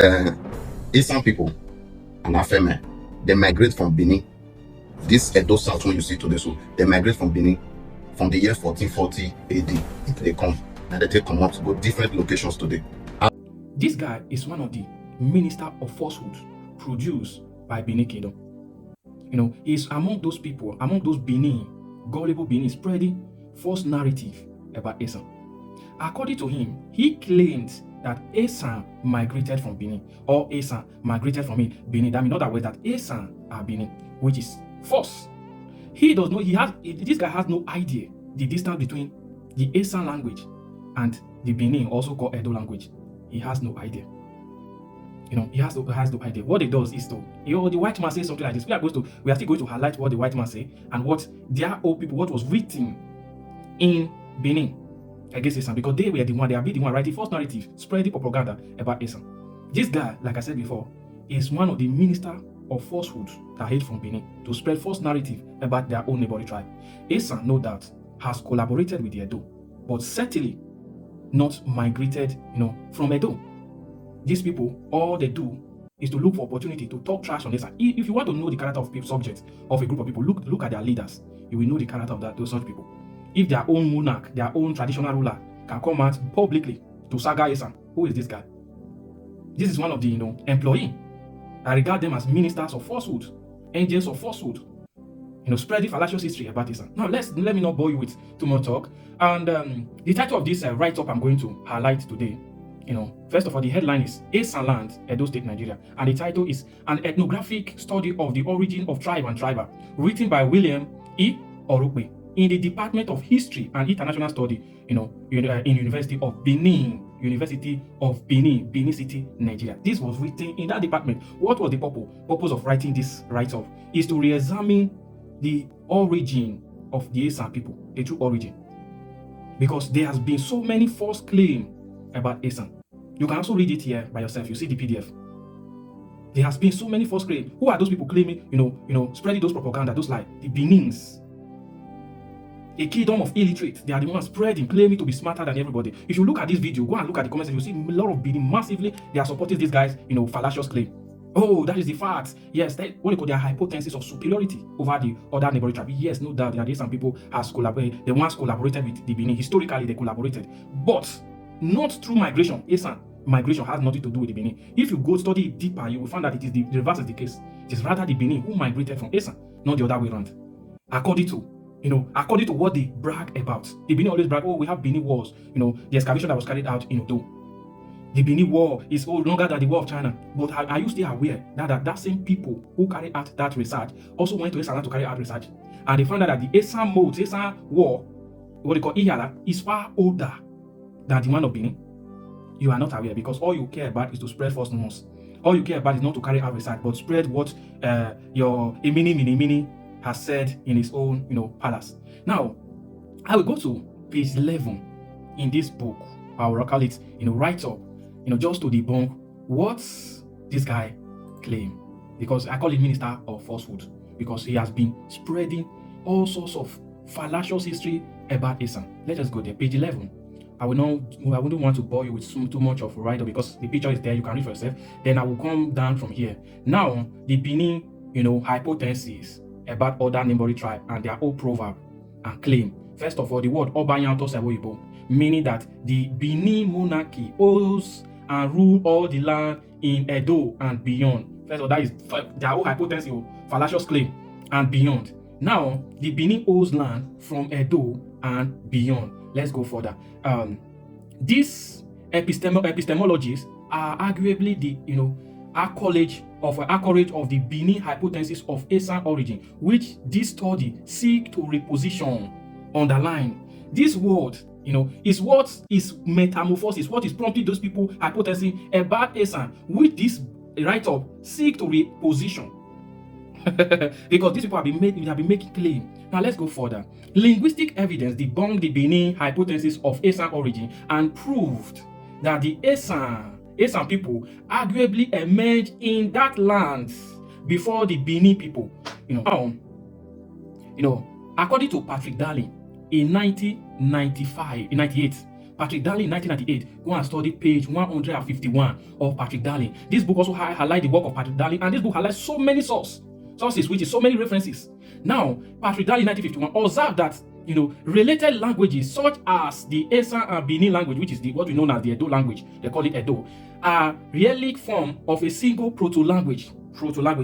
uh, Esan people and Afeme, they migrate from Benin. This Edo South one you see today, so they migrate from Benin from the year 1440 AD. They come and they take come out to go different locations today. This guy is one of the minister of falsehood produced by Benin Kingdom. He's among those people, among those gullible Benin, spreading false narrative about Esan. According to him, he claimed that Esan migrated from Benin, or Esan migrated from Benin. That means not that way that Esan are Benin, which is false. This guy has no idea the distance between the Esan language and the Benin, also called Edo language. He has no idea. He has no idea. What he does is the white man says something like this. We are still going to highlight what the white man say and what their old people, what was written in Benin against Esan, because they are the one writing false narrative, spreading propaganda about Esan. This guy, like I said before, is one of the minister of falsehood that hail from Benin to spread false narrative about their own neighboring tribe. Esan, no doubt, has collaborated with the Edo, but certainly not migrated, from Edo. These people, all they do is to look for opportunity to talk trash on Esan. If you want to know the character of subjects of a group of people, look at their leaders. You will know the character of those such people. If their own monarch, their own traditional ruler can come out publicly to saga Esan, who is this guy? This is one of the employee. I regard them as ministers of falsehood, agents of falsehood, spreading fallacious history about Esan. Now let me not bore you with too much talk. And the title of this write-up I'm going to highlight today, first of all, the headline is Esan Land, Edo State, Nigeria, and the title is An Ethnographic Study of the Origin of Tribe and Triber, written by William E. Orukpe in the Department of History and International Study, in University of Benin, Benin City, Nigeria. This was written in that department. What was the purpose of writing this write-up? Is to re-examine the origin of the Esan people, the true origin, because there has been so many false claims about Esan. You can also read it here by yourself. You see the PDF. There has been so many false claims. Who are those people claiming, spreading those propaganda, those lies? The Benins, a kingdom of illiterate. They are the ones spreading, claiming to be smarter than everybody. If you look at this video, go and look at the comments, you see a lot of Benin massively. They are supporting these guys, fallacious claim. Oh, that is the fact. Yes, what they call their hypothesis of superiority over the other neighboring tribe. Yes, no doubt, there are some people has collaborated. The ones collaborated with the Benin. Historically, they collaborated, but not through migration. Esan migration has nothing to do with the Benin. If you go study it deeper, you will find that it is the reverse is the case. It is rather the Benin who migrated from Esan, not the other way around. According to what they brag about. The Benin always brag, oh, we have Benin wars. The excavation that was carried out in Odo. The Benin war is longer than the war of China. But are you still aware that same people who carried out that research also went to Esan to carry out research? And they found out that the Esan war, what they call Iyala, is far older than the one of Benin. You are not aware because all you care about is to spread false news. All you care about is not to carry out research, but spread what your Mini has said in his own, palace. Now, I will go to page 11 in this book. I will call it, write-up, just to debunk what this guy claimed. Because I call him minister of falsehood, because he has been spreading all sorts of fallacious history about Esan. Let us go there, page 11. I wouldn't want to bore you with too much of a write-up because the picture is there, you can read for yourself. Then I will come down from here. Now, the Benin, hypothesis about other neighboring tribe and their old proverb and claim. First of all, the word Obanyanto Seboibo, meaning that the Benin monarchy owns and rule all the land in Edo and beyond. First of all, that is their own hypothesis, fallacious claim, and beyond. Now, the Benin owns land from Edo and beyond. Let's go further. These epistemologies are arguably the accolade of the Benin hypothesis of Esan origin, which this study seek to reposition, underline. This word, is what is metamorphosis, what is prompting those people hypothesizing about Esan, which this write-up seek to reposition. Because these people have been making claim. Now let's go further. Linguistic evidence debunked the Benin hypothesis of Esan origin and proved that the Esan people arguably emerged in that land before the Benin people. According to Patrick Darling in 1998, Patrick Darling in 1998. Go and study page 151 of Patrick Darling. This book also highlights the work of Patrick Darling, and this book highlights so many sources, which is so many references. Now, Patrick Darling in 1951 observed that related languages such as the Esan and Benin language, which is what we know as the Edo language, they call it Edo, are relic form of a single proto-language.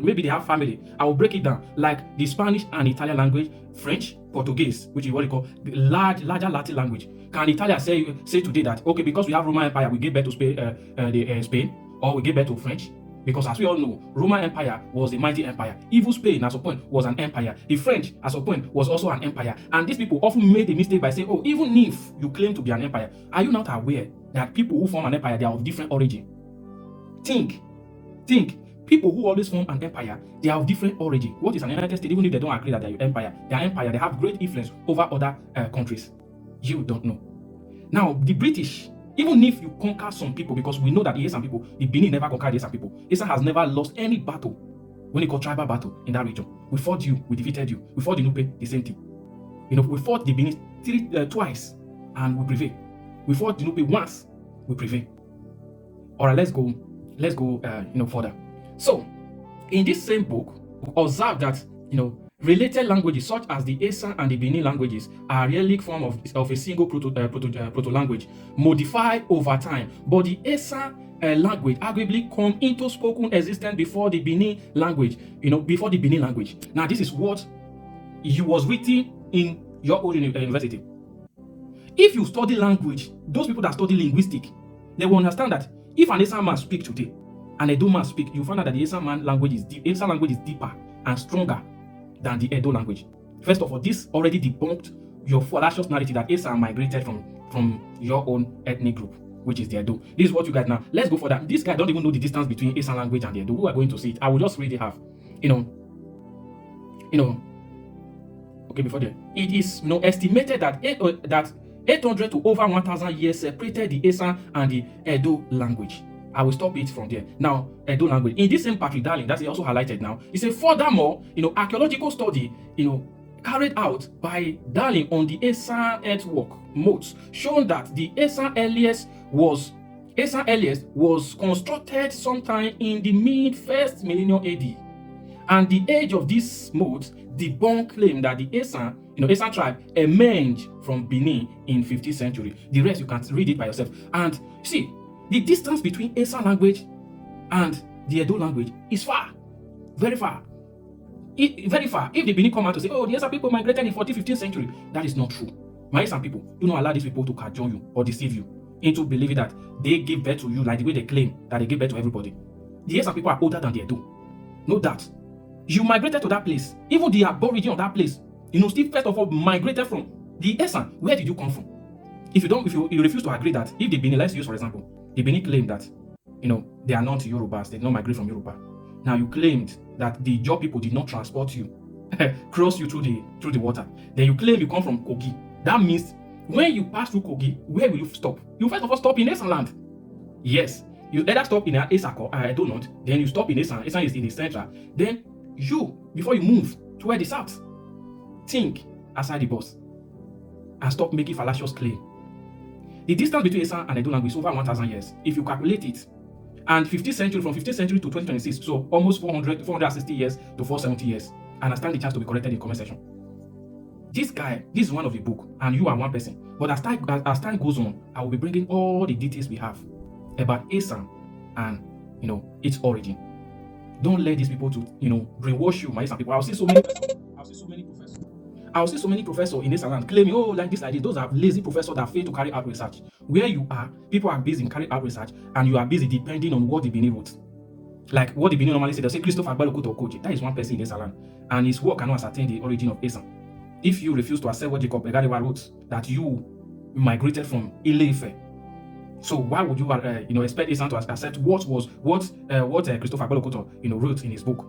Maybe they have family. I will break it down like the Spanish and Italian language, French, Portuguese, which is what they call the larger Latin language. Can Italia say today that, okay, because we have Roman Empire, we give birth to Spain, or we give birth to French? Because as we all know, Roman Empire was a mighty empire. Even Spain, at some point, was an empire. The French, at some point, was also an empire. And these people often made the mistake by saying, oh, even if you claim to be an empire, are you not aware that people who form an empire, they are of different origin? Think. People who always form an empire, they are of different origin. What is an United States? Even if they don't agree that they are empire, they have great influence over other countries. You don't know. Now, the British, even if you conquer some people, because we know that the Esan people, the Benin never conquered the Esan people. Esan has never lost any battle when it called tribal battle in that region. We fought you, we defeated you. We fought the Nupe, the same thing. We fought the Benin twice and we prevailed. We fought the Nupe once, we prevailed. All right, let's go further. So, in this same book, we observe that related languages such as the Esan and the Benin languages are relic form of a single proto-language, modified over time. But the Esan language arguably come into spoken existence before the Benin language. Now, this is what was written in your own university. If you study language, those people that study linguistics, they will understand that if an Esan man speak today and Edo man speak, you find out that the Esan language is deeper and stronger than the Edo language. First of all, this already debunked your fallacious narrative that Esan migrated from your own ethnic group, which is the Edo. This is what you guys now. Let's go for that. This guy don't even know the distance between Esan language and the Edo. We are going to see it. I will just read it half. Okay, before that, it is estimated that 800 to over 1,000 years separated the Esan and the Edo language. I will stop it from there. Now, Edo language. In this same Patrick Darling, that's also highlighted now. He said, furthermore, archaeological study, carried out by Darling on the Esan earthwork moats, shown that the Esan earliest was constructed sometime in the mid-1st millennium AD. And the age of this moat debunk claim that the Esan tribe emerged from Benin in 15th century. The rest you can read it by yourself. And see, the distance between Esan language and the Edo language is far, very far. Very far. If the Benin come out to say, oh, the Esan people migrated in 14th, 15th century, that is not true. My Esan people, do not allow these people to cajole you or deceive you into believing that they give birth to you like the way they claim that they give birth to everybody. The Esan people are older than the Edo. No doubt. You migrated to that place. Even the aborigine of that place, still first of all migrated from the Esan. Where did you come from? If you refuse to agree that, if the Benin, let's use for example, the Benin claim that, they are not Yorubas, they did not migrate from Yoruba. Now you claimed that the Jaw people did not transport you, cross you through the water. Then you claim you come from Kogi. That means when you pass through Kogi, where will you stop? You first of all stop in Esan land. Yes, you either stop in Esan or I don't know. Then you stop in Esan. Esan is in the center. Then before you move toward the south, think outside the box and stop making fallacious claim. The distance between Esan and Edo language is over 1,000 years. If you calculate it, and 15th century, from 15th century to 2026, so almost 460 years to 470 years. And I stand the chance to be corrected in the comment section. This is one of the book, and you are one person. But as time goes on, I will be bringing all the details we have about Esan and its origin. Don't let these people to brainwash you, my Esan people. I'll see so many professors. I'll see so many professors in Esan land claiming, like this. Those are lazy professors that fail to carry out research. Where you are, people are busy in carrying out research, and you are busy depending on what the Benin wrote. Like what the Benin normally say, they say Christopher Agbalukuto Okoje. That is one person in Esan land, and his work cannot ascertain the origin of Esan. If you refuse to accept what Jacob Egadewa wrote, that you migrated from Ile-Ife, so why would you expect Esan to accept what Christopher Agbalukuto wrote in his book?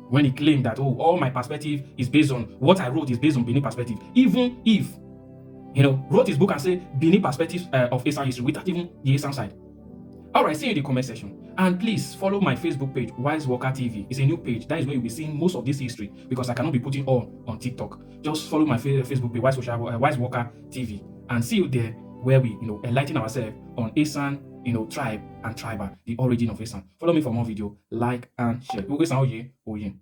When he claimed that, all my perspective is based on what I wrote is based on Benin perspective. Even if, wrote his book and say Benin perspective of Esan history without even the Esan side. Alright, see you in the comment section. And please follow my Facebook page, Wise Walker TV. It's a new page. That is where you'll be seeing most of this history because I cannot be putting all on TikTok. Just follow my Facebook page, Wise Walker TV. And see you there where we, enlighten ourselves on Esan, tribe and tribal, the origin of Esan. Follow me for more video, like and share. Oye, oye.